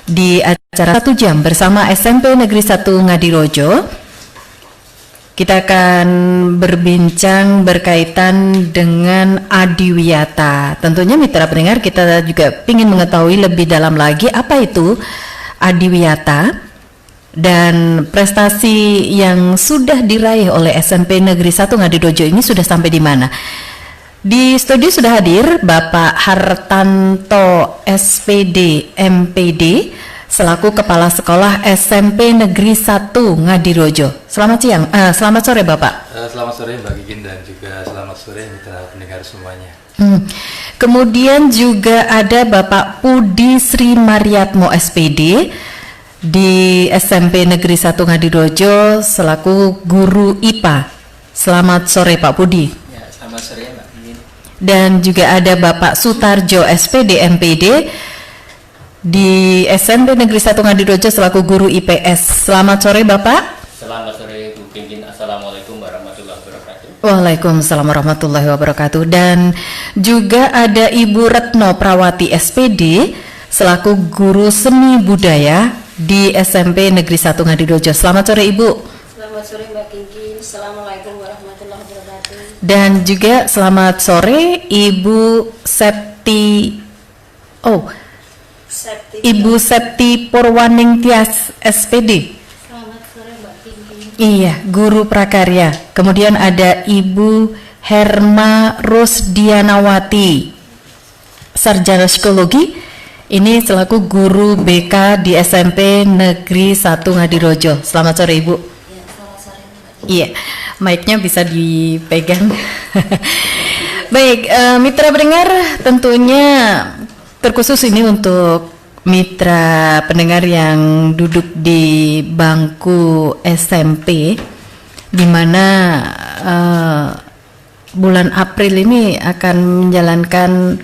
di acara 1 jam bersama SMP Negeri 1 Ngadirojo. Kita akan berbincang berkaitan dengan adiwiyata. Tentunya mitra pendengar, kita juga ingin mengetahui lebih dalam lagi apa itu adiwiyata dan prestasi yang sudah diraih oleh SMP Negeri 1 Ngadirojo ini sudah sampai di mana. Di studio sudah hadir Bapak Hartanto SPD MPD selaku Kepala Sekolah SMP Negeri 1 Ngadirojo. Selamat sore Bapak. Selamat sore Mbak Gigin dan juga selamat sore mitra pendengar semuanya. Kemudian juga ada Bapak Pudi Sri Mariatmo SPD di SMP Negeri 1 Ngadirojo selaku Guru IPA. Selamat sore Pak Pudi. Ya, selamat sore Mbak Gigin. Dan juga ada Bapak Sutarjo SPD MPD di SMP Negeri 1 Ngadirojo selaku Guru IPS. Selamat sore Bapak. Selamat sore Bu Pimpin. Assalamualaikum warahmatullahi wabarakatuh. Waalaikumsalam warahmatullahi wabarakatuh. Dan juga ada Ibu Retno Prawati SPD selaku Guru Seni Budaya di SMP Negeri 1 Ngadirojo. Selamat sore Ibu. Selamat sore Mbak Gigi. Assalamualaikum warahmatullahi wabarakatuh. Dan juga selamat sore Ibu Septi Purwaningtyas SPD. Selamat sore Mbak Gigi. Iya, Guru Prakarya. Kemudian ada Ibu Herma Rusdianawati, Sarjana Psikologi. Ini selaku Guru BK di SMP Negeri 1 Ngadirojo. Selamat sore Ibu. Ya, selamat sore Mbak. Iya, mic-nya bisa dipegang. Baik, mitra pendengar, tentunya terkhusus ini untuk mitra pendengar yang duduk di bangku SMP, di mana bulan April ini akan menjalankan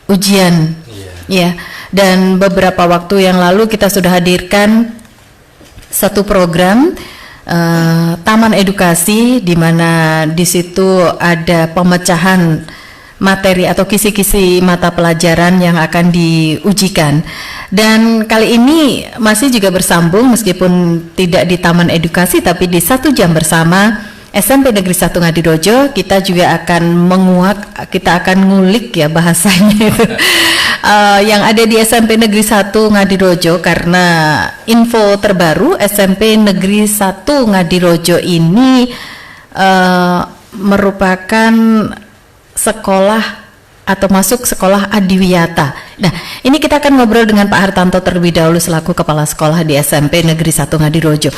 ujian. Ya, dan beberapa waktu yang lalu kita sudah hadirkan satu program Taman Edukasi, di mana di situ ada pemecahan materi atau kisi-kisi mata pelajaran yang akan diujikan. Dan kali ini masih juga bersambung meskipun tidak di Taman Edukasi tapi di 1 jam bersama SMP Negeri 1 Ngadirojo. Kita juga akan kita akan ngulik ya bahasanya itu yang ada di SMP Negeri 1 Ngadirojo, karena info terbaru SMP Negeri 1 Ngadirojo ini merupakan sekolah atau masuk sekolah adiwiyata. Nah, ini kita akan ngobrol dengan Pak Hartanto terlebih dahulu selaku Kepala Sekolah di SMP Negeri 1 Ngadirojo.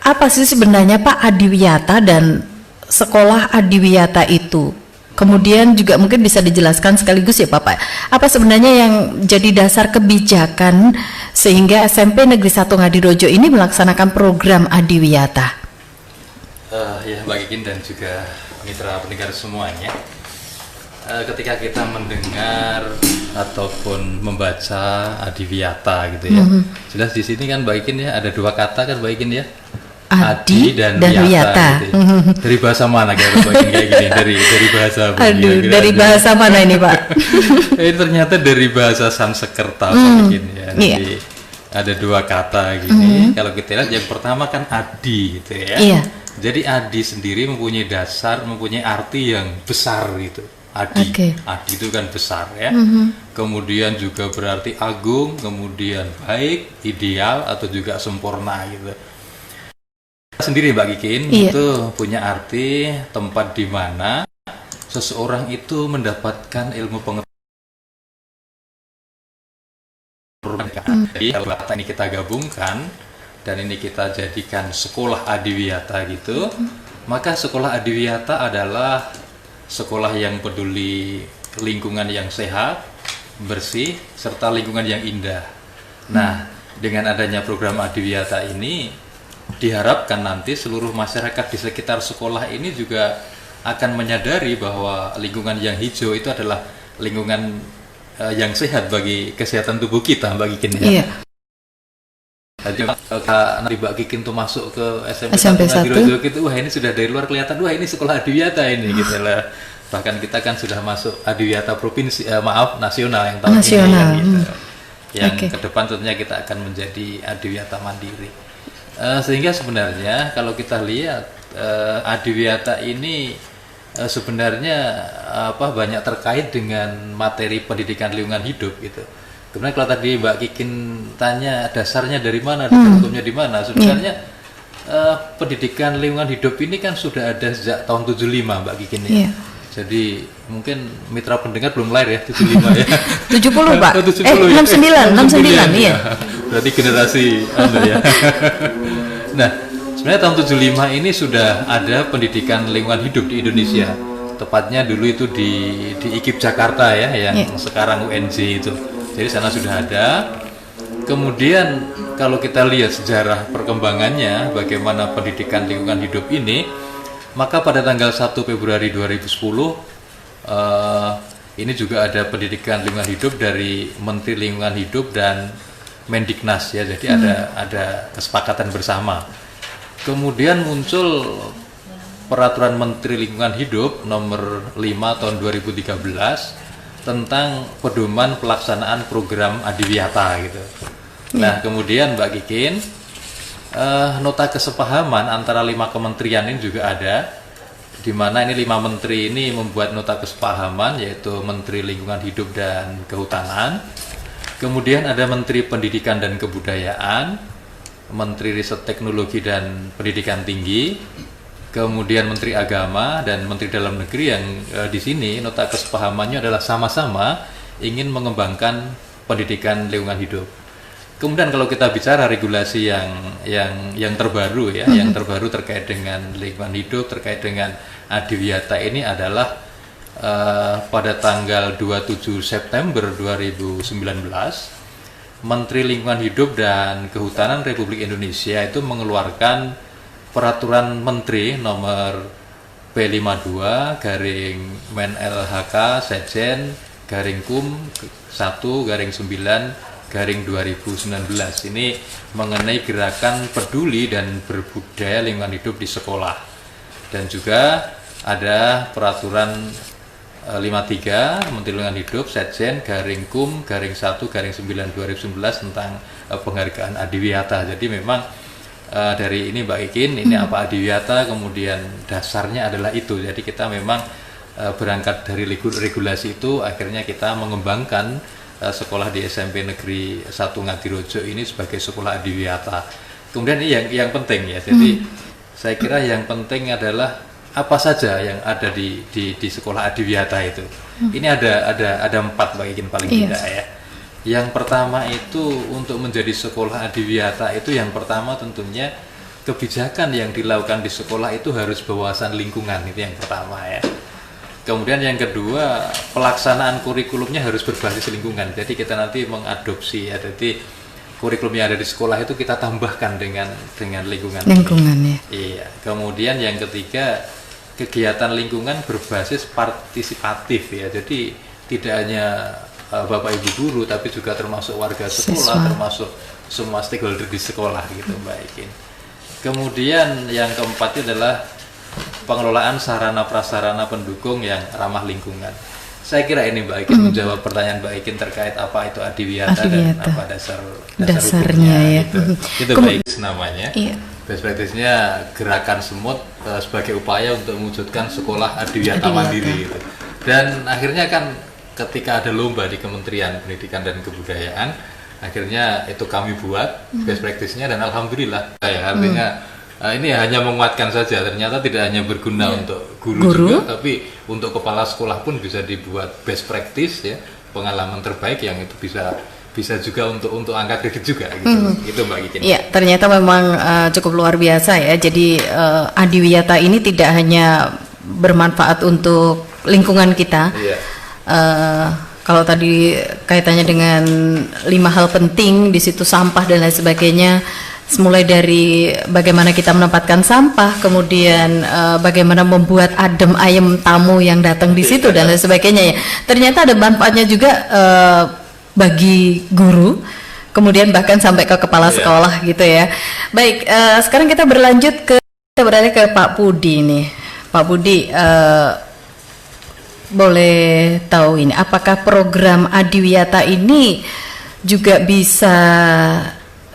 Apa sih sebenarnya Pak adiwiyata dan sekolah adiwiyata itu? Kemudian juga mungkin bisa dijelaskan sekaligus ya Bapak, apa sebenarnya yang jadi dasar kebijakan sehingga SMP Negeri 1 Ngadirojo ini melaksanakan program adiwiyata? Ya Mbak Gigin dan juga mitra pendengar semuanya. Ketika kita mendengar ataupun membaca adiwiyata gitu ya, jelas di sini kan Mbak Gigin ya ada dua kata kan Mbak Gigin ya, Adi dan Wiyata. Gitu ya. Dari bahasa mana kayak gini? Dari bahasa apa? Dari bahasa mana ini Pak? Ini ternyata dari bahasa Sanskerta mungkin ya. Jadi ada dua kata gini. Kalau kita lihat yang pertama kan Adi gitu ya. Iya. Jadi Adi sendiri mempunyai dasar, mempunyai arti yang besar gitu. Adi, Adi itu kan besar ya. Kemudian juga berarti agung, kemudian baik, ideal atau juga sempurna gitu. Sendiri Mbak Gikin itu punya arti tempat di mana seseorang itu mendapatkan ilmu pengetahuan. Jadi kalau kata ini kita gabungkan dan ini kita jadikan sekolah adiwiyata gitu, maka sekolah adiwiyata adalah sekolah yang peduli lingkungan yang sehat, bersih, serta lingkungan yang indah. Nah, dengan adanya program adiwiyata ini diharapkan nanti seluruh masyarakat di sekitar sekolah ini juga akan menyadari bahwa lingkungan yang hijau itu adalah lingkungan yang sehat bagi kesehatan tubuh kita, Mbak Gikin ya. Iya. Jadi nanti Mbak Gikin tuh masuk ke SMP 1 gitu, wah ini sudah dari luar kelihatan, wah ini sekolah adiwiyata ini gitu lah. Bahkan kita kan sudah masuk adiwiyata provinsi, nasional yang tahun ini kan, gitu. yang Oke. ke depan tentunya kita akan menjadi adiwiyata mandiri. Sehingga sebenarnya kalau kita lihat adiwiyata ini sebenarnya banyak terkait dengan materi pendidikan lingkungan hidup gitu. Kemudian kalau tadi Mbak Kikin tanya dasarnya dari mana, dasar hukumnya di mana, sebenarnya pendidikan lingkungan hidup ini kan sudah ada sejak tahun 75 Mbak Kikin ya. Iya. Jadi mungkin mitra pendengar belum lahir ya, 75 ya. 70 Pak. 70 ya. 69 iya. Berarti generasi Anda ya. Nah, sebenarnya tahun 75 ini sudah ada pendidikan lingkungan hidup di Indonesia. Tepatnya dulu itu di IKIP Jakarta ya, yang sekarang UNJ itu. Jadi sana sudah ada. Kemudian kalau kita lihat sejarah perkembangannya, bagaimana pendidikan lingkungan hidup ini, maka pada tanggal 1 Februari 2010 ini juga ada pendidikan lingkungan hidup dari Menteri Lingkungan Hidup dan Mendiknas ya. Jadi ada kesepakatan bersama. Kemudian muncul Peraturan Menteri Lingkungan Hidup nomor 5 tahun 2013 tentang pedoman pelaksanaan program adiwiyata gitu. Nah, kemudian Mbak Kikin, nota kesepahaman antara 5 kementerian ini juga ada, di mana ini 5 menteri ini membuat nota kesepahaman, yaitu Menteri Lingkungan Hidup dan Kehutanan, kemudian ada Menteri Pendidikan dan Kebudayaan, Menteri Riset Teknologi dan Pendidikan Tinggi, kemudian Menteri Agama dan Menteri Dalam Negeri yang di sini nota kesepahamannya adalah sama-sama ingin mengembangkan pendidikan lingkungan hidup. Kemudian kalau kita bicara regulasi yang terbaru ya, yang terbaru terkait dengan lingkungan hidup, terkait dengan adiwiyata ini adalah pada tanggal 27 September 2019 Menteri Lingkungan Hidup dan Kehutanan Republik Indonesia itu mengeluarkan Peraturan Menteri nomor P52 garing Men LHK Sekjen garing Kum 1 garing 9 garing 2019 ini mengenai gerakan peduli dan berbudaya lingkungan hidup di sekolah. Dan juga ada Peraturan 53 Menteri Lingkungan Hidup Sekjen garing Kum garing 1 garing 9 2019 tentang penghargaan adiwiyata. Jadi memang dari ini Mbak Kikin, ini apa adiwiyata, kemudian dasarnya adalah itu. Jadi kita memang berangkat dari regulasi itu, akhirnya kita mengembangkan sekolah di SMP Negeri 1 Ngadirojo ini sebagai sekolah adiwiyata. Kemudian ini yang penting ya, jadi saya kira yang penting adalah apa saja yang ada di sekolah adiwiyata itu. Ini ada 4 Mbak Kikin paling tidak ya. Yang pertama itu untuk menjadi sekolah adiwiyata itu yang pertama tentunya kebijakan yang dilakukan di sekolah itu harus berwawasan lingkungan, itu yang pertama ya. Kemudian yang kedua, pelaksanaan kurikulumnya harus berbasis lingkungan. Jadi kita nanti mengadopsi ya, jadi kurikulum yang ada di sekolah itu kita tambahkan dengan lingkungan. Lingkungan ya. Iya. Kemudian yang ketiga, kegiatan lingkungan berbasis partisipatif ya. Jadi tidak hanya Bapak Ibu guru, tapi juga termasuk warga sekolah, termasuk semua stakeholder di sekolah gitu Mbak Kikin. Kemudian yang keempat adalah pengelolaan sarana prasarana pendukung yang ramah lingkungan. Saya kira ini Mbak Kikin menjawab pertanyaan Mbak Kikin terkait apa itu adiwiyata dan apa dasarnya ya. Gitu. Itu baik namanya. Iya. Best practice-nya gerakan semut sebagai upaya untuk mewujudkan sekolah adiwiyata mandiri gitu. Dan akhirnya kan ketika ada lomba di Kementerian Pendidikan dan Kebudayaan, akhirnya itu kami buat best practice-nya dan alhamdulillah ya, artinya ini hanya menguatkan saja, ternyata tidak hanya berguna untuk guru juga, tapi untuk kepala sekolah pun bisa dibuat best practice ya, pengalaman terbaik yang itu bisa juga untuk angka kredit juga gitu. Itu Mbak Kikin. Iya, ternyata memang cukup luar biasa ya. Jadi adiwiyata ini tidak hanya bermanfaat untuk lingkungan kita. Iya. Kalau tadi kaitannya dengan 5 hal penting di situ, sampah dan lain sebagainya, mulai dari bagaimana kita menempatkan sampah, kemudian bagaimana membuat adem ayem tamu yang datang di situ dan lain sebagainya ya. Ternyata ada manfaatnya juga bagi guru, kemudian bahkan sampai ke kepala sekolah gitu ya. Baik, sekarang kita beralih ke Pak Budi nih. Pak Budi, boleh tahu ini apakah program adiwiyata ini juga bisa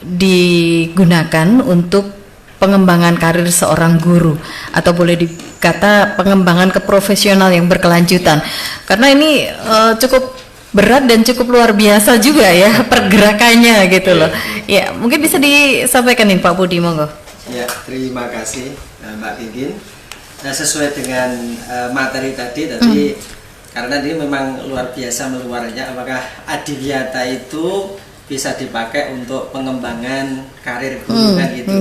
digunakan untuk pengembangan karir seorang guru, atau boleh dikata pengembangan keprofesional yang berkelanjutan, karena ini cukup berat dan cukup luar biasa juga ya pergerakannya gitu loh. Ya, mungkin bisa disampaikan nih Pak Budi, monggo. Ya, terima kasih Mbak Kinkin. Nah, sesuai dengan materi tadi karena ini memang luar biasa meluarnya, apakah Adiwiyata itu bisa dipakai untuk pengembangan karir guru kan gitu.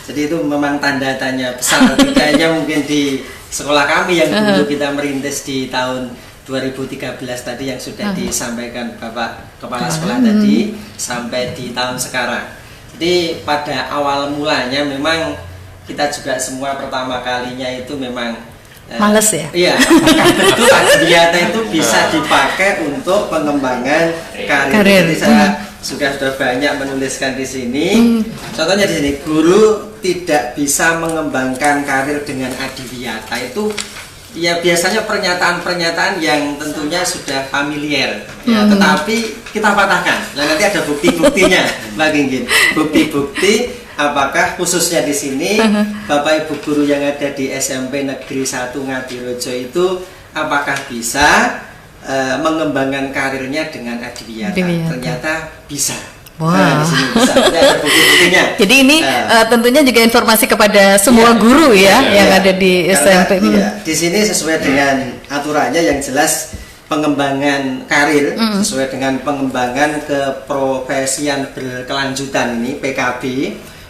Jadi itu memang tanda tanya besar kayaknya mungkin di sekolah kami yang dulu kita merintis di tahun 2013 tadi yang sudah disampaikan Bapak Kepala Sekolah tadi sampai di tahun sekarang. Jadi pada awal mulanya memang kita juga semua pertama kalinya itu memang males ya? Iya, itu Adiwiyata itu bisa dipakai untuk pengembangan karir. Jadi saya sudah banyak menuliskan di sini. Contohnya di sini, guru tidak bisa mengembangkan karir dengan Adiwiyata itu ya biasanya pernyataan-pernyataan yang tentunya sudah familiar, ya, tetapi kita patahkan. Nah, nanti ada bukti-buktinya, Mbak Kinkin. Bukti-bukti apakah khususnya di sini Bapak Ibu guru yang ada di SMP Negeri 1 Ngadirejo itu apakah bisa mengembangkan karirnya dengan Adiwiyata? Ternyata bisa. Wow. Nah, di sini bisa. Ada bukti-buktinya. Jadi ini tentunya juga informasi kepada semua guru ya yang ada di SMP. Di sini sesuai dengan aturannya yang jelas pengembangan karir sesuai dengan pengembangan keprofesian berkelanjutan ini PKB,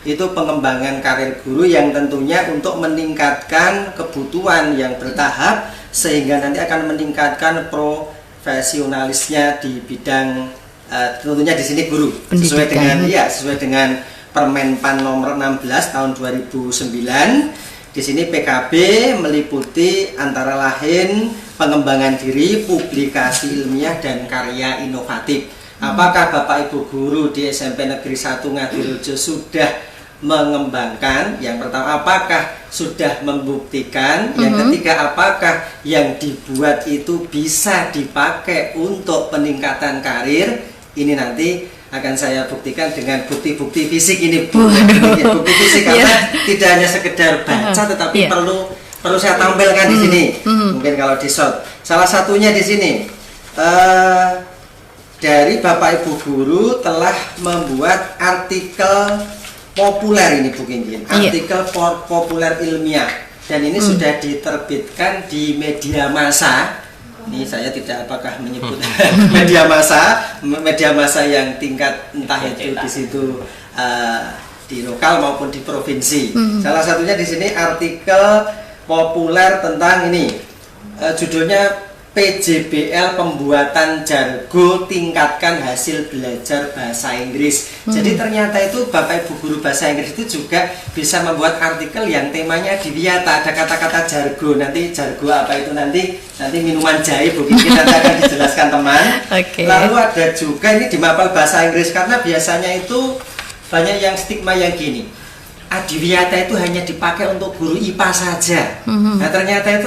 itu pengembangan karir guru yang tentunya untuk meningkatkan kebutuhan yang bertahap sehingga nanti akan meningkatkan profesionalisnya di bidang tentunya di sini guru sesuai dengan Permenpan nomor 16 tahun 2009. Di sini PKB meliputi antara lain pengembangan diri, publikasi ilmiah dan karya inovatif. Apakah Bapak Ibu guru di SMP Negeri 1 Ngadirejo sudah mengembangkan? Yang pertama, apakah sudah membuktikan? Yang ketiga, apakah yang dibuat itu bisa dipakai untuk peningkatan karir? Ini nanti akan saya buktikan dengan bukti-bukti fisik ini, bukti fisik karena tidak hanya sekedar baca, tetapi perlu saya tampilkan di sini. Mungkin kalau di shot, salah satunya di sini dari Bapak Ibu guru telah membuat artikel populer ini Bu Kinkin, artikel populer ilmiah, dan ini sudah diterbitkan di media massa. Ini saya tidak apakah menyebut media massa yang tingkat entah itu di situ di lokal maupun di provinsi. Salah satunya di sini artikel populer tentang ini, judulnya PJBL Pembuatan Jargon Tingkatkan Hasil Belajar Bahasa Inggris. Jadi ternyata itu Bapak Ibu guru bahasa Inggris itu juga bisa membuat artikel yang temanya Adiwiyata, ada kata-kata jargon. Nanti jargon apa itu nanti minuman jahe Bu Kinkin nanti akan dijelaskan teman. Lalu ada juga ini di mapel bahasa Inggris, karena biasanya itu banyak yang stigma yang gini, Adiwiyata itu hanya dipakai untuk guru IPA saja. Nah, ternyata itu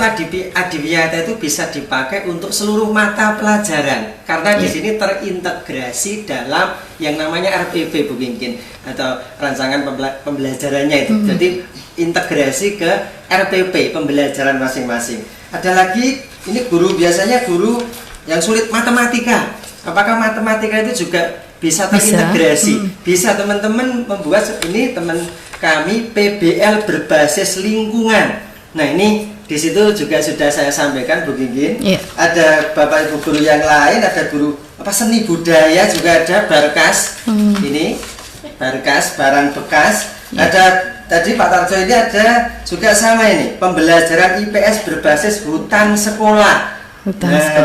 Adiwiyata itu bisa dipakai untuk seluruh mata pelajaran karena di sini terintegrasi dalam yang namanya RPP Bu Kinkin atau rancangan pembelajarannya itu. Jadi integrasi ke RPP pembelajaran masing-masing. Ada lagi ini guru, biasanya guru yang sulit matematika. Apakah matematika itu juga bisa terintegrasi? Bisa teman-teman membuat ini teman kami PBL berbasis lingkungan. Nah, ini di situ juga sudah saya sampaikan Bu Kinkin. Ada Bapak Ibu guru yang lain, ada guru seni budaya juga ada Barkas. Ini Barkas barang bekas. Ada tadi Pak Tarjo ini ada juga sama ini pembelajaran IPS berbasis hutan sekolah.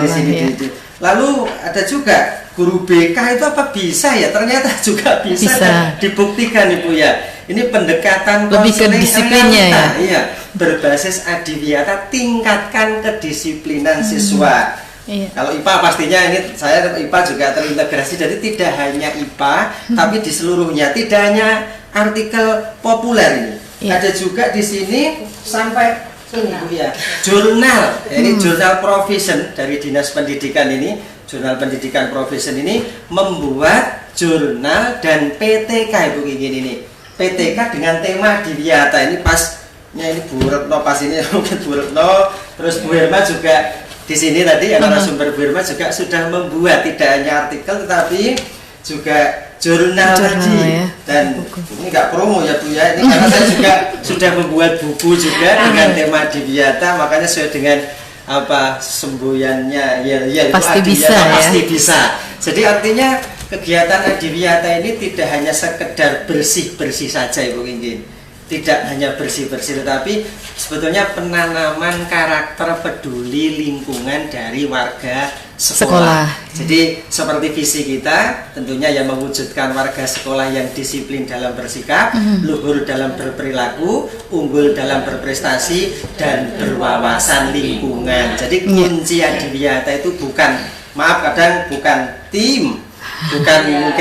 Di sini. Lalu ada juga guru BK itu apa bisa ya? Ternyata juga bisa. Dibuktikan Ibu ya. Ini pendekatan lebih ke disiplinnya ya. Iya, berbasis Adiwiyata, tingkatkan kedisiplinan siswa. Kalau IPA pastinya ini saya IPA juga terintegrasi, jadi tidak hanya IPA tapi di seluruhnya, tidak hanya artikel populer ini. Ada juga di sini sampai ini Bu ya, jurnal. Ini jurnal provision dari Dinas Pendidikan ini, jurnal pendidikan provision ini membuat jurnal, dan PTK Ibu Kinkin ini. PTK dengan tema Adiwiyata ini pasnya ini Bu Retno pas ini mungkin Bu Retno, terus Bu Herma juga di sini tadi yang narasumber Bu Herma juga sudah membuat tidak hanya artikel tetapi juga jurnal tadi ya. dan ini nggak promo ya Bu ya, ini karena saya juga sudah membuat buku juga dengan tema Adiwiyata, makanya sesuai dengan apa semboyannya ya Pasti itu bisa, Adiwiyata, ya. pasti bisa. Jadi artinya kegiatan Adiwiyata ini tidak hanya sekedar bersih-bersih saja Ibu Kinkin, tidak hanya bersih-bersih tetapi sebetulnya penanaman karakter peduli lingkungan dari warga sekolah. Jadi seperti visi kita tentunya yang mewujudkan warga sekolah yang disiplin dalam bersikap, luhur dalam berperilaku, unggul dalam berprestasi, dan berwawasan lingkungan. Jadi kunci Adiwiyata itu bukan, maaf kadang bukan tim, bukan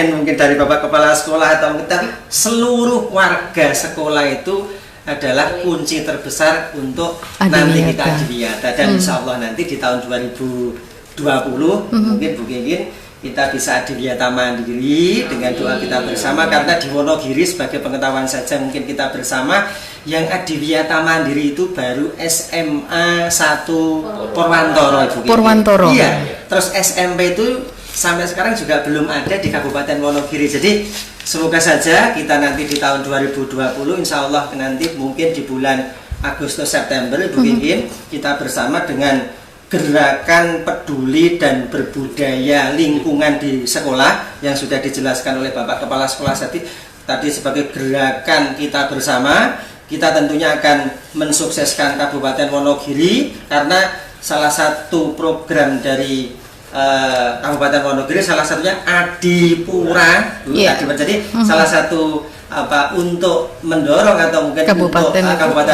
mungkin dari Bapak Kepala Sekolah atau mungkin, tapi seluruh warga sekolah itu adalah kunci terbesar untuk nanti kita Adiwiyata. Dan insya Allah nanti di tahun 2020 mungkin Bu Kinkin kita bisa Adiwiyata mandiri dengan doa kita bersama, karena di Wonogiri sebagai pengetahuan saja mungkin kita bersama yang Adiwiyata mandiri itu baru SMA 1 Purwantoro Ibu Kinkin. Purwantoro. Iya. Terus SMP itu sampai sekarang juga belum ada di Kabupaten Wonogiri. Jadi semoga saja kita nanti di tahun 2020 insya Allah nanti mungkin di bulan Agustus September Ibu Kinkin kita bersama dengan gerakan peduli dan berbudaya lingkungan di sekolah yang sudah dijelaskan oleh Bapak Kepala Sekolah tadi sebagai gerakan kita bersama. Kita tentunya akan mensukseskan Kabupaten Wonogiri karena salah satu program dari Kabupaten Wonogiri salah satunya Adipura. Jadi salah satu apa untuk mendorong atau mungkin Kabupaten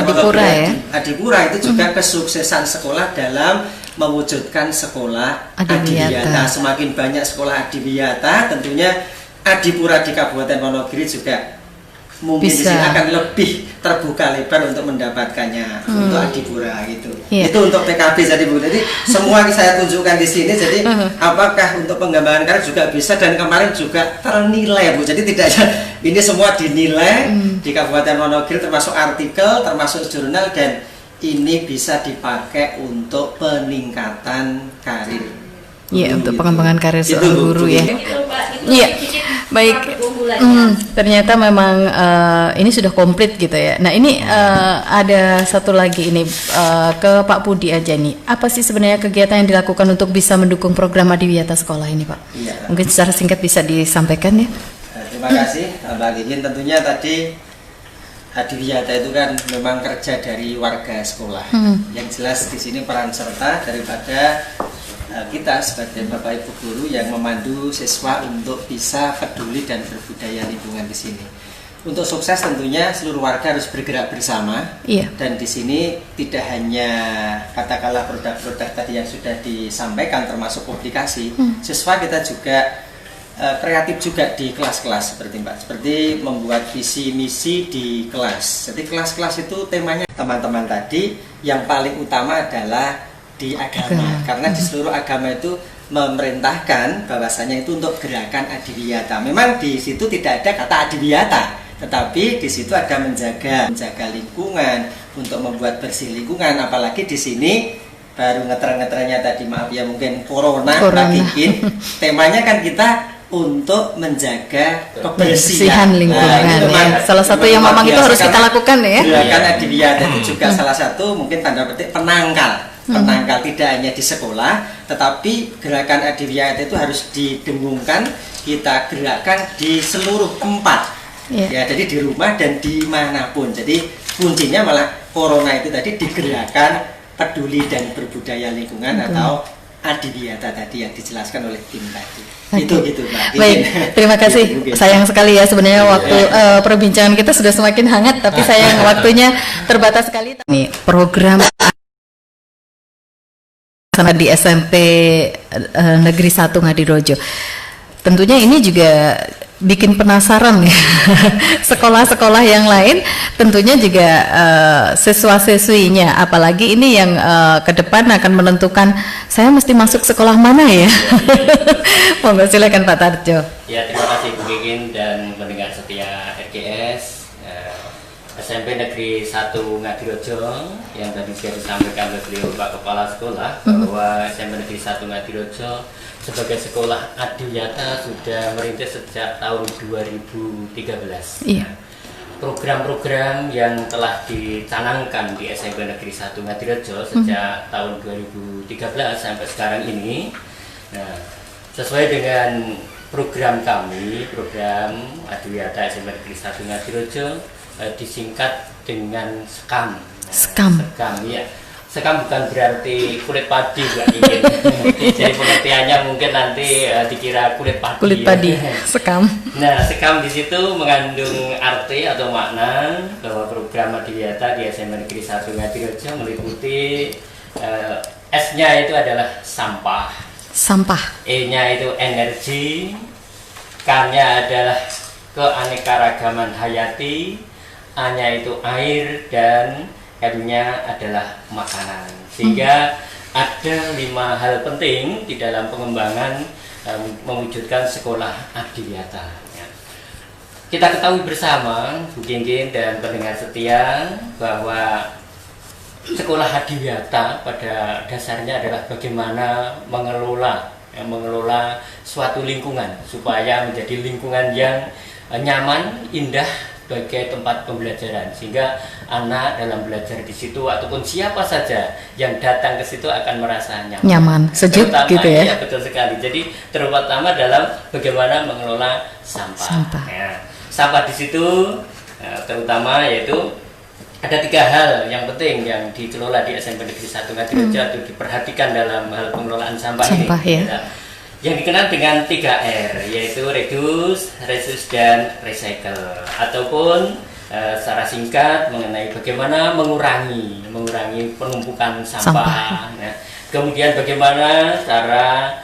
Adipura, ya. Adipura itu juga kesuksesan sekolah dalam mewujudkan sekolah Adiwiyata. Semakin banyak sekolah Adiwiyata, tentunya Adipura di Kabupaten Wonogiri juga mungkin di sini akan lebih terbuka lebar untuk mendapatkannya untuk Adipura gitu. Itu untuk PKB jadi Bu. Jadi semua saya tunjukkan di sini. Jadi apakah untuk pengembangan karir juga bisa, dan kemarin juga ternilai Bu. Jadi tidak ini semua dinilai di Kabupaten Wonogiri termasuk artikel, termasuk jurnal, dan ini bisa dipakai untuk peningkatan karir. Iya, untuk pengembangan karir seorang guru ya. Iya, baik. Ternyata memang ini sudah komplit gitu ya. Nah ini ada satu lagi ini ke Pak Pudi aja nih. Apa sih sebenarnya kegiatan yang dilakukan untuk bisa mendukung program Adiwiyata sekolah ini Pak? Iya. Mungkin secara singkat bisa disampaikan ya. Terima kasih Mbak Kinkin. Tentunya tadi Adiwiyata itu kan memang kerja dari warga sekolah. Yang jelas di sini peran serta daripada kita sebagai Bapak Ibu guru yang memandu siswa untuk bisa peduli dan berbudaya lingkungan di sini. Untuk sukses tentunya seluruh warga harus bergerak bersama. Iya. Dan di sini tidak hanya katakanlah produk-produk tadi yang sudah disampaikan termasuk publikasi, siswa kita juga kreatif juga di kelas-kelas seperti Mbak, seperti membuat visi misi di kelas. Jadi kelas-kelas itu temanya teman-teman tadi yang paling utama adalah di agama, karena di seluruh agama itu memerintahkan bahwasanya itu untuk gerakan Adiwiyata. Memang di situ tidak ada kata Adiwiyata, tetapi di situ ada menjaga lingkungan, untuk membuat bersih lingkungan. Apalagi di sini baru ngeter-ngeternya tadi, maaf ya mungkin corona. Mbak Kinkin, temanya kan kita untuk menjaga kebersihan lingkungan. Salah satu yang memang itu harus kita lakukan ya. Gerakan Adiwiyata itu juga salah satu mungkin tanda petik penangkal tidak hanya di sekolah, tetapi gerakan Adiwiyata itu harus didengungkan, kita gerakkan di seluruh tempat. Ya, jadi di rumah dan dimanapun. Jadi kuncinya malah corona itu tadi digerakkan peduli dan berbudaya lingkungan atau Adiwiyata tadi yang dijelaskan oleh tim tadi. Itu gitu Mbak. Baik, terima kasih. Sayang sekali ya sebenarnya waktu perbincangan kita sudah semakin hangat, tapi sayang waktunya terbatas sekali. Nih program di SMP Negeri 1 Ngadirojo. Tentunya ini juga bikin penasaran ya. Sekolah-sekolah yang lain tentunya juga siswa-siswinya, apalagi ini yang ke depan akan menentukan saya mesti masuk sekolah mana ya. Monggo silakan Pak Tarjo. Ya, terima kasih Bu Gigin dan pendengar setia RGS. SMP Negeri 1 Ngadirojo yang tadi sudah disampaikan oleh beliau Pak Kepala Sekolah bahwa SMP Negeri 1 Ngadirojo sebagai sekolah adiwiyata sudah merintis sejak tahun 2013. Iya. Program-program yang telah dicanangkan di SMP Negeri 1 Ngadirojo sejak tahun 2013 sampai sekarang ini, nah, sesuai dengan program kami, program adiwiyata SMP Negeri 1 Ngadirojo, disingkat dengan SKAM. Nah, SKAM ya. SKAM bukan berarti kulit padi, Mbak Ingin. Jadi pengertiannya mungkin nanti dikira kulit padi. Kulit padi, SKAM. Nah, SKAM di situ mengandung arti atau makna bahwa program adiwiyata di SMP Negeri 1 Ngadirojo meliputi S-nya itu adalah sampah. Sampah. E-nya itu energi, K-nya adalah keanekaragaman hayati, A-nya itu air, dan M-nya adalah makanan. Sehingga ada 5 hal penting di dalam pengembangan mewujudkan sekolah adiwiyata. Ya. Kita ketahui bersama, Bu Gingin dan pendengar setia, bahwa sekolah adiwiyata pada dasarnya adalah bagaimana mengelola suatu lingkungan supaya menjadi lingkungan yang nyaman, indah sebagai tempat pembelajaran, sehingga anak dalam belajar di situ ataupun siapa saja yang datang ke situ akan merasa nyaman, sejuk terutama, gitu ya. Ya, betul sekali. Jadi terutama dalam bagaimana mengelola sampah. Ya, sampah di situ terutama yaitu ada 3 hal yang penting yang dikelola di SMP Negeri 1 Ngadirojo atau diperhatikan dalam hal pengelolaan sampah ini. Ya. Yang dikenal dengan 3R, yaitu reduce, reuse, dan recycle, ataupun secara singkat mengenai bagaimana mengurangi penumpukan sampah. Nah, kemudian bagaimana cara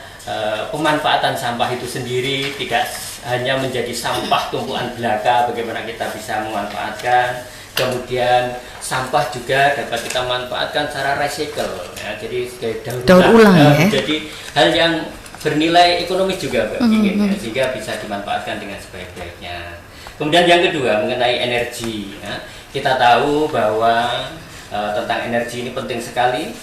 pemanfaatan sampah itu sendiri tidak hanya menjadi sampah tumpukan belaka, bagaimana kita bisa memanfaatkan. Kemudian sampah juga dapat kita manfaatkan secara recycle, ya, jadi daur ulang ya. Jadi hal yang bernilai ekonomis juga, Mbak Gingin, ya, sehingga bisa dimanfaatkan dengan sebaik-baiknya. Kemudian yang kedua mengenai energi, ya. Kita tahu bahwa tentang energi ini penting sekali,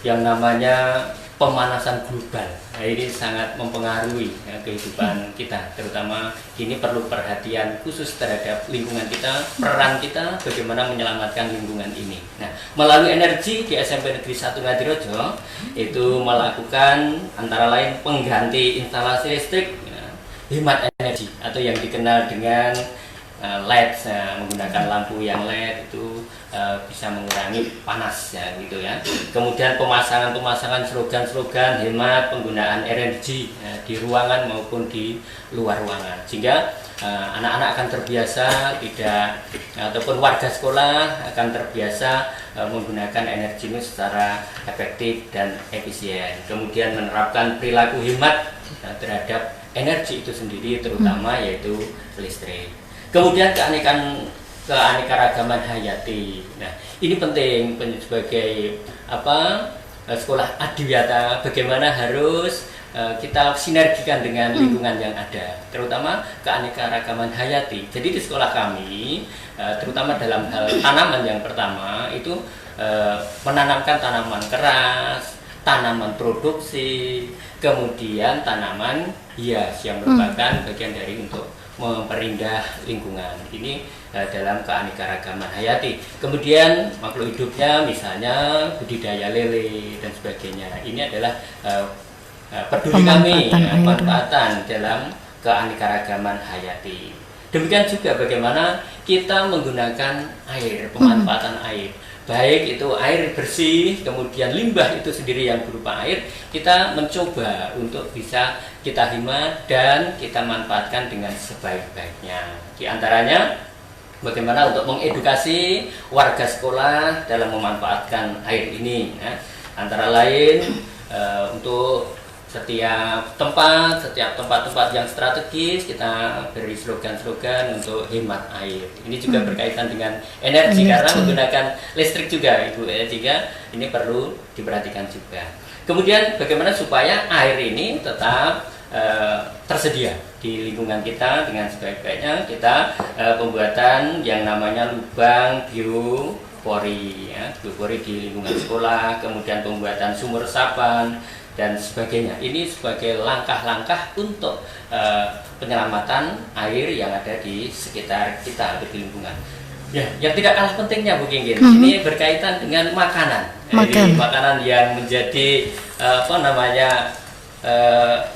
yang namanya pemanasan global. Nah, ini sangat mempengaruhi kehidupan kita, terutama ini perlu perhatian khusus terhadap lingkungan kita, peran kita bagaimana menyelamatkan lingkungan ini. Nah, melalui energi di SMP Negeri 1 Ngadirojo itu melakukan antara lain pengganti instalasi listrik, hemat energi atau yang dikenal dengan LED, menggunakan lampu yang LED itu bisa mengurangi panas ya gitu ya. Kemudian pemasangan slogan hemat penggunaan energi di ruangan maupun di luar ruangan, sehingga anak-anak akan terbiasa ataupun warga sekolah akan terbiasa menggunakan energi ini secara efektif dan efisien. Kemudian menerapkan perilaku hemat terhadap energi itu sendiri, terutama yaitu listrik. Kemudian keanekaragaman hayati. Nah, ini penting sebagai sekolah adiwiyata, bagaimana harus kita sinergikan dengan lingkungan yang ada, terutama keanekaragaman hayati. Jadi di sekolah kami, terutama dalam hal tanaman, yang pertama itu menanamkan tanaman keras, tanaman produksi, kemudian tanaman hias yang merupakan bagian dari untuk memperindah lingkungan. Ini dalam keanekaragaman hayati. Kemudian makhluk hidupnya misalnya budidaya lele dan sebagainya. Ini adalah peduli kami pemanfaatan dalam keanekaragaman hayati. Demikian juga bagaimana kita menggunakan air, pemanfaatan air. Baik itu air bersih, kemudian limbah itu sendiri yang berupa air, kita mencoba untuk bisa kita hemat dan kita manfaatkan dengan sebaik-baiknya. Di antaranya bagaimana untuk mengedukasi warga sekolah dalam memanfaatkan air ini, ya. Antara lain untuk setiap tempat-tempat yang strategis kita beri slogan-slogan untuk hemat air. Ini juga berkaitan dengan energi karena menggunakan listrik juga, Ibu ya, jika ini perlu diperhatikan juga. Kemudian bagaimana supaya air ini tetap tersedia di lingkungan kita dengan sebaik-baiknya, kita pembuatan yang namanya lubang biopori ya, biopori di lingkungan sekolah, kemudian pembuatan sumur resapan dan sebagainya. Ini sebagai langkah-langkah untuk penyelamatan air yang ada di sekitar kita, di lingkungan. Ya, yang tidak kalah pentingnya Bu Kinggin, ini berkaitan dengan makanan. Ini makanan yang menjadi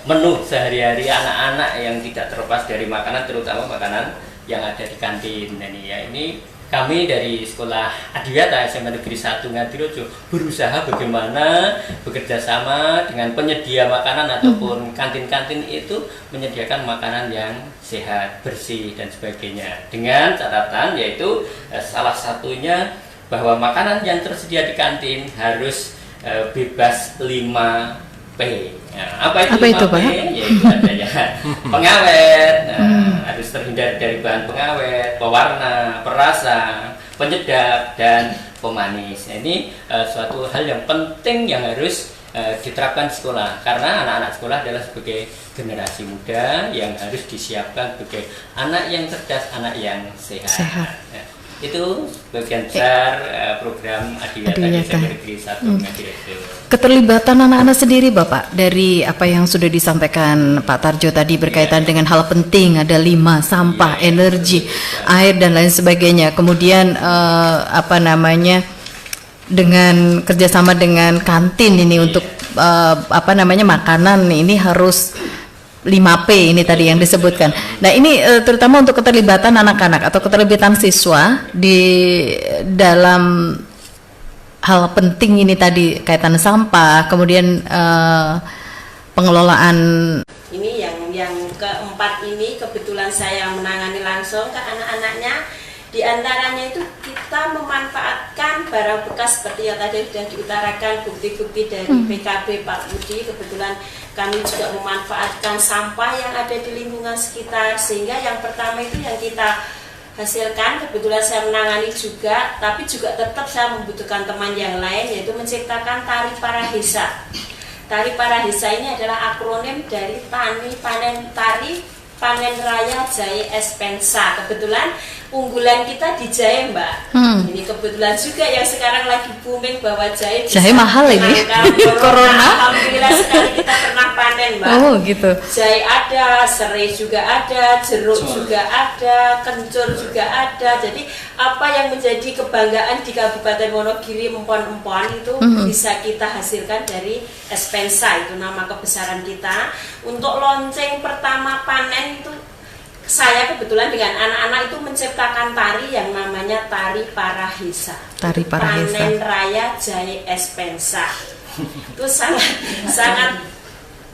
menu sehari-hari anak-anak yang tidak terlepas dari makanan, terutama makanan yang ada di kantin. Dan ini kami dari Sekolah Adiwiyata SMA Negeri 1 Ngadirejo berusaha bagaimana bekerja sama dengan penyedia makanan ataupun kantin-kantin itu menyediakan makanan yang sehat, bersih dan sebagainya. Dengan catatan yaitu salah satunya bahwa makanan yang tersedia di kantin harus bebas 5P. Nah, apa itu 5P? Yaitu adanya pengawet, harus terhindar dari bahan pengawet, pewarna, perasa, penyedap, dan pemanis. Nah, ini suatu hal yang penting yang harus diterapkan di sekolah, karena anak-anak sekolah adalah sebagai generasi muda yang harus disiapkan sebagai anak yang cerdas, anak yang sehat. Nah, itu bagian besar program Adiwiyata SMA Negeri 1 Ngadirejo. Keterlibatan anak-anak sendiri Bapak, dari apa yang sudah disampaikan Pak Tarjo tadi berkaitan dengan hal penting, ada 5, sampah, energi, air dan lain sebagainya. Kemudian dengan kerjasama dengan kantin ini untuk makanan ini harus 5P ini tadi yang disebutkan. Nah ini terutama untuk keterlibatan anak-anak atau keterlibatan siswa di dalam hal penting ini tadi, kaitan sampah, kemudian pengelolaan. Ini yang keempat ini kebetulan saya menangani langsung ke anak-anaknya. Di antaranya itu kita memanfaatkan barang bekas seperti yang tadi sudah diutarakan, bukti-bukti dari PKB Pak Budi. Kebetulan kami juga memanfaatkan sampah yang ada di lingkungan sekitar, sehingga yang pertama itu yang kita hasilkan, kebetulan saya menangani juga, tapi juga tetap saya membutuhkan teman yang lain, yaitu menciptakan tari parahisa. Tari parahisa ini adalah akronim dari Tari Panen Raya Jahe Espensa. Kebetulan unggulan kita di jahe Mbak. Ini kebetulan juga yang sekarang lagi booming bahwa jahe mahal ini. Corona. Alhamdulillah sekali kita pernah panen Mbak. Oh gitu. Jahe ada, serai juga ada, jeruk juga ada, kencur juga ada. Jadi apa yang menjadi kebanggaan di Kabupaten Wonogiri, empon-empon itu bisa kita hasilkan dari Espensa, itu nama kebesaran kita. Untuk lonceng pertama panen itu saya kebetulan dengan anak-anak itu menciptakan tari yang namanya Tari Parahisa. Tari Parahisa. Panen Raya Jahe Espensa. Itu sangat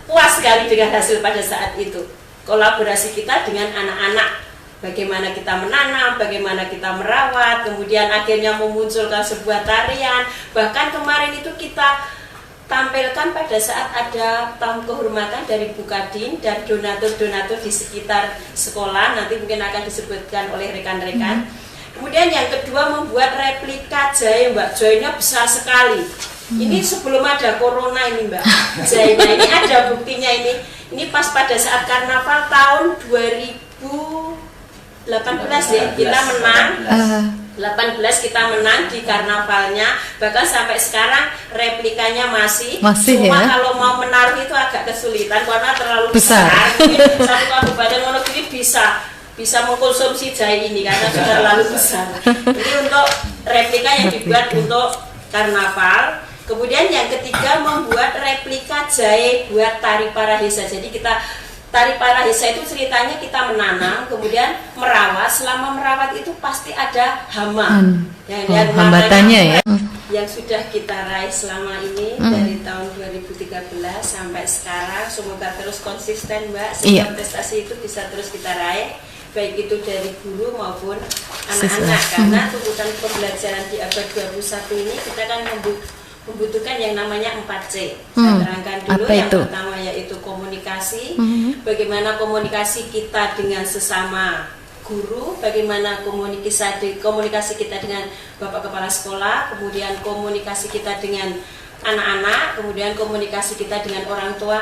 puas sekali dengan hasil pada saat itu. Kolaborasi kita dengan anak-anak, bagaimana kita menanam, bagaimana kita merawat, kemudian akhirnya memunculkan sebuah tarian. Bahkan kemarin itu kita tampilkan pada saat ada tamu kehormatan dari Bu Kadin dan donatur-donatur di sekitar sekolah, nanti mungkin akan disebutkan oleh rekan-rekan. Kemudian yang kedua membuat replika jahe Mbak, jahenya besar sekali. Ini sebelum ada corona ini Mbak, jahenya ini ada buktinya ini pas pada saat karnaval tahun 2018 ya, kita menang. 18 kita menang di karnavalnya, bahkan sampai sekarang replikanya masih cuma ya? Kalau mau menaruh itu agak kesulitan karena terlalu besar. Satu Kabupaten Wonogiri bisa mengkonsumsi jahe ini karena sudah terlalu besar. Ini untuk replika yang dibuat untuk karnaval. Kemudian yang ketiga membuat replika jahe buat Tari Parahisa. Jadi Tari Parahisa itu ceritanya kita menanam, kemudian merawat. Selama merawat itu pasti ada hama. Hambatannya ya. Yang sudah kita raih selama ini dari tahun 2013 sampai sekarang, semoga terus konsisten Mbak, sehingga prestasi itu bisa terus kita raih, baik itu dari guru maupun anak-anak. Karena tuntutan pembelajaran di abad 21 ini kita kan membutuhkan yang namanya 4C. Saya terangkan dulu. Apa yang itu? pertama yaitu komunikasi. Bagaimana komunikasi kita dengan sesama guru, bagaimana komunikasi kita dengan Bapak Kepala Sekolah, kemudian komunikasi kita dengan anak-anak, kemudian komunikasi kita dengan orang tua,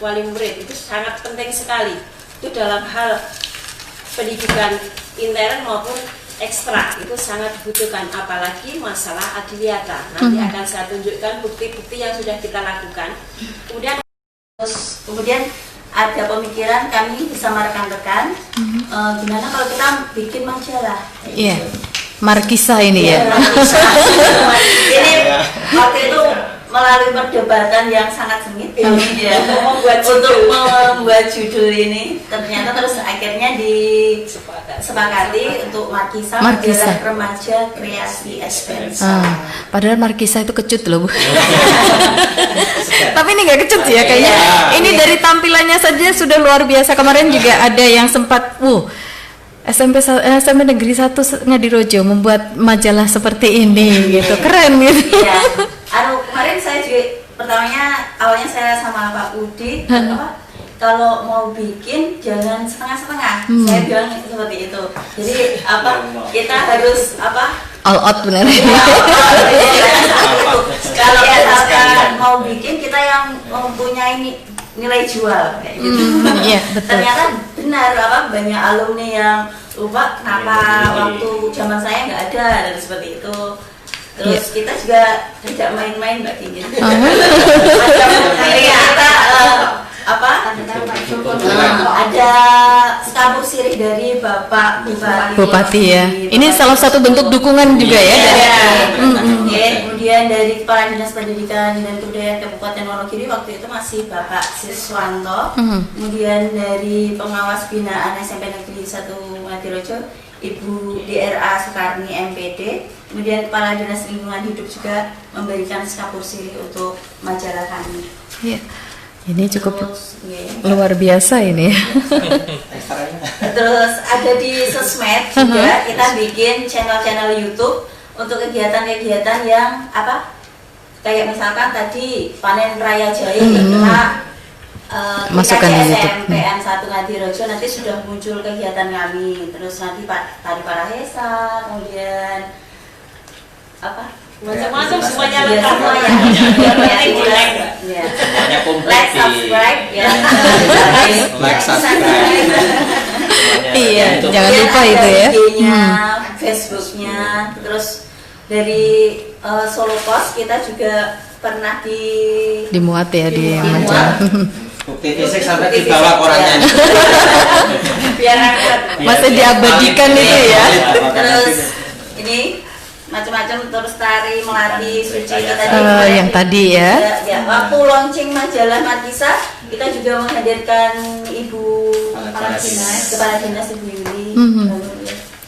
wali murid. Itu sangat penting sekali. Itu dalam hal pendidikan intern maupun ekstra, itu sangat dibutuhkan, apalagi masalah adiwiyata. Nanti akan saya tunjukkan bukti-bukti yang sudah kita lakukan. Kemudian ada pemikiran kami bersama rekan-rekan, gimana kalau kita bikin majalah. Iya. Markisa ini ya. Ini waktu itu melalui perdebatan yang sangat sengit ini ya, untuk membuat judul ini, ternyata terus akhirnya disepakati untuk Markisa. Majalah Remaja Kreasi Advance. Padahal Markisa itu kecut loh, Bu. Tapi ini nggak kecut sih ya kayaknya. Ini dari tampilannya saja sudah luar biasa. Kemarin juga ada yang sempat, SMP Negeri 1 Ngadirojo membuat majalah seperti ini gitu, keren gitu. Iya. Kemarin saya juga awalnya saya sama Pak Budi, kalau mau bikin jangan setengah-setengah. Saya bilang seperti itu. Jadi kita harus all out benar. Kalau misalkan mau bikin, kita yang mempunyai nilai jual kayak gitu. Iya, betul. Ternyata benar banyak alumni yang lupa kenapa waktu zaman saya nggak ada dan seperti itu. Terus kita juga tidak main-main Mbak Kinjin. Ada skabur sirih dari Bapak Bupati ya. Ini salah satu bentuk dukungan juga ya dari. Kemudian dari Kepala Dinas Pendidikan dan Kebudayaan Kabupaten Wonogiri waktu itu masih Bapak Siswanto. Kemudian dari pengawas binaan SMP Negeri 1 Ngadirojo Ibu DRA Sukarni MPD. Kemudian Kepala Dinas Lingkungan Hidup juga memberikan skabur sirih untuk majalah kami. Iya. Ini cukup luar biasa ini. Terus ada di sosmed juga kita bikin channel-channel YouTube untuk kegiatan-kegiatan yang kayak misalkan tadi panen raya jahe masukkan di YouTube. SMPN 1 Ngadirojo nanti sudah muncul kegiatan kami. Terus nanti Tari Parahesa, kemudian macam-macam semuanya lengkap. Semuanya komplit. Like, subscribe ya. Like, subscribe. Iya, jangan Kemudian lupa ada itu ya. IG-nya, Facebooknya, terus dari Solo Post kita juga pernah Dimuat ya di dimuat. majalah. Bukti fisik sampai dibawa korannya. Biar akad. Masa diabadikan itu ya. Terus ini macam-macam, terus tari, melatih, suci kita yang tadi ya. Waktu launching majalah Markisa kita juga menghadirkan Ibu Kepala Dinas Ibu Yuli.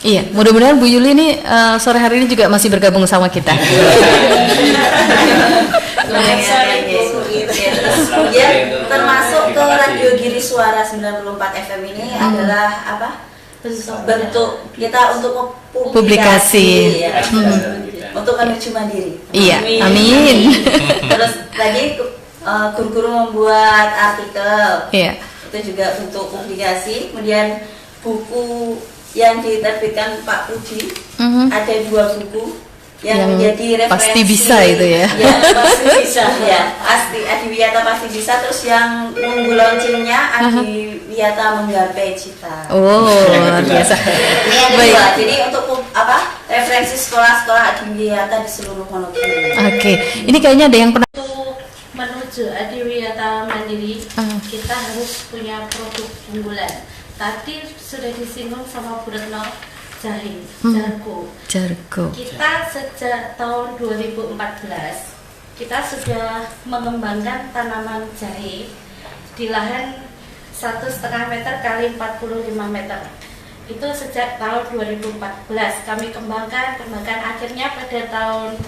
Iya, mudah-mudahan Bu Yuli ini sore hari ini juga masih bergabung sama kita. Termasuk ke Radio Giri Suara 94 FM ini adalah bentuk kita untuk Publikasi. ya. Untuk menuju mandiri. Iya, amin. Terus tadi guru-guru membuat artikel. Iya. Itu juga untuk publikasi. Kemudian buku yang diterbitkan Pak Puji, ada 2 buku yang menjadi referensi. Pasti bisa itu ya. Ya, pasti bisa ya. Pasti Adiwiyata pasti bisa. Terus yang nunggu launchingnya Adiwiyata Menggapai Cita. Oh, luar biasa. Ini yang Baik. kedua. Jadi untuk referensi sekolah-sekolah Adiwiyata di seluruh Wonogiri. Oke, ini kayaknya ada yang pernah. Untuk menuju Adiwiyata Mandiri, kita harus punya produk unggulan. Tadi sudah disinggung sama Bu Retno, jahe, Jargo. Kita sejak tahun 2014 kita sudah mengembangkan tanaman jahe di lahan 1,5 meter kali 45 meter. Itu sejak tahun 2014 kami kembangkan akhirnya pada tahun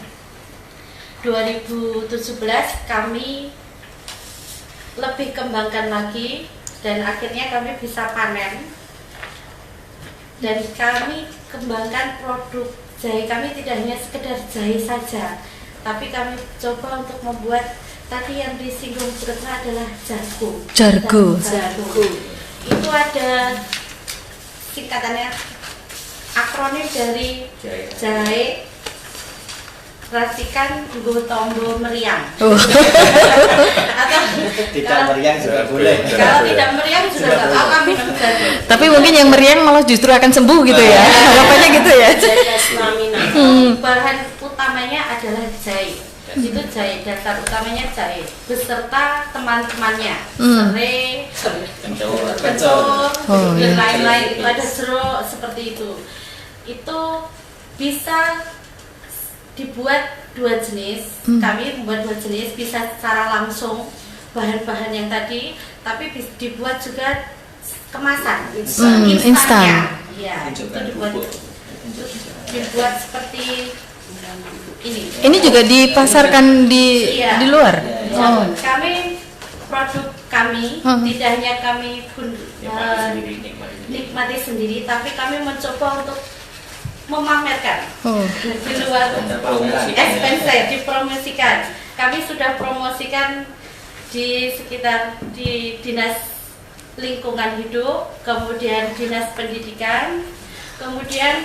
2017 kami lebih kembangkan lagi dan akhirnya kami bisa panen. Dan kami kembangkan produk jahe kami tidak hanya sekedar jahe saja, tapi kami coba untuk membuat tadi yang disinggung Bu Retno adalah jargo. Jargo. Jargo. Itu ada singkatannya, akronim dari jahe, racikan, tombo, meriang. Atau Tidak meriang juga boleh. kalau tidak meriang sudah nggak apa-apa minum jargo. Tapi mungkin yang meriang malah justru akan sembuh gitu ya. Harapannya gitu ya. Jaga stamina. Bahan utamanya adalah jahe. Itu jahe, dasar utamanya jahe beserta teman-temannya, serai, kencur, dan lain-lain. Itu ada jeruk seperti itu. Itu bisa dibuat 2 jenis. Kami membuat 2 jenis, bisa secara langsung bahan-bahan yang tadi, tapi dibuat juga kemasan instannya. Instan. Iya, itu dibuat seperti ini. Ini juga dipasarkan di Iya. di luar. Oh. Kami produk kami tidak hanya kami pun nikmati sendiri, tapi kami mencoba untuk memamerkan di luar expense, dipromosikan. Kami sudah promosikan di sekitar di Dinas Lingkungan Hidup, kemudian Dinas Pendidikan, kemudian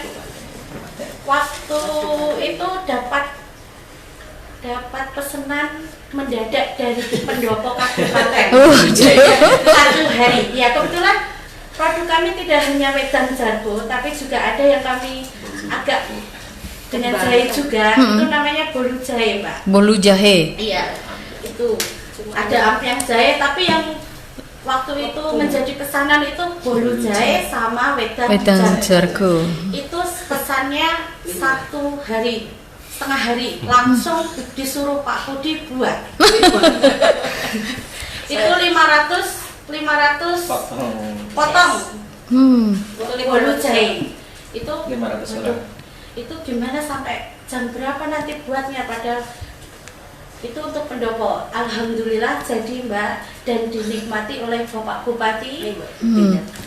waktu itu dapat pesanan mendadak dari pendopo kabupaten. Satu hari. Ya kebetulan produk kami tidak hanya wedang jargo, tapi juga ada yang kami agak dengan jahe juga. Itu namanya bolu jahe, Mbak. Bolu jahe. Iya, itu ada ampiang jahe, tapi yang waktu itu menjadi pesanan itu bolu jahe sama wedang Jargo. Itu pesannya 1 hari, setengah hari, langsung disuruh Pak Budi buat. Itu 500 potong bolu jahe. Itu 500 orang. Itu gimana sampai jam berapa nanti buatnya, padahal itu untuk pendopo. Alhamdulillah jadi Mbak, dan dinikmati oleh Bapak Bupati,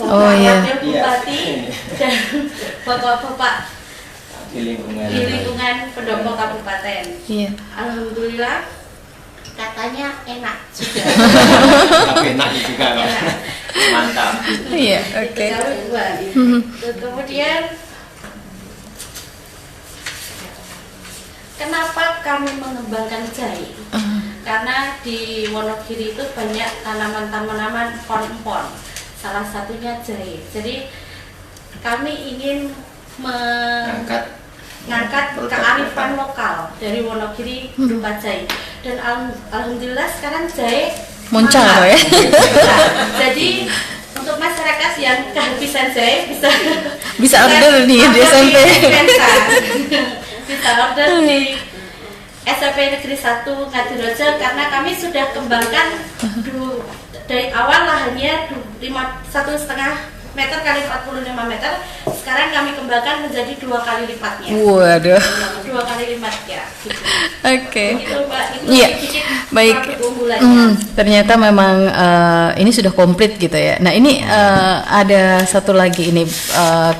Bapak Wakil Bupati, dan Bapak-bapak Di lingkungan pendopo kabupaten. Iya. Alhamdulillah katanya enak juga. Tapi enak juga, Pak. Enak. Mantap. Iya, oke. Itu kami buat. Kemudian kenapa kami mengembangkan jahe? Karena di Wonogiri itu banyak tanaman-tanaman empon-empon. Salah satunya jahe. Jadi kami ingin mengangkat kearifan lokal dari Wonogiri berupa jahe. Dan alhamdulillah sekarang jahe Muncul mahal. ya. Jadi untuk masyarakat yang kehabisan jahe Bisa order nih di SMP. Bisa order di SMP Negeri 1 Ngadirejo, karena kami sudah kembangkan dari awal lahannya 1,5 meter kali 45 meter. Sekarang kami kembangkan menjadi 2 kali lipatnya. Waduh. 2 kali lipat ya. Oke. Itu Mbak, itu Iya. sedikit Baik. produk unggulannya. Ternyata memang ini sudah komplit gitu ya. Nah, ini ada satu lagi ini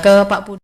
ke Pak Budi.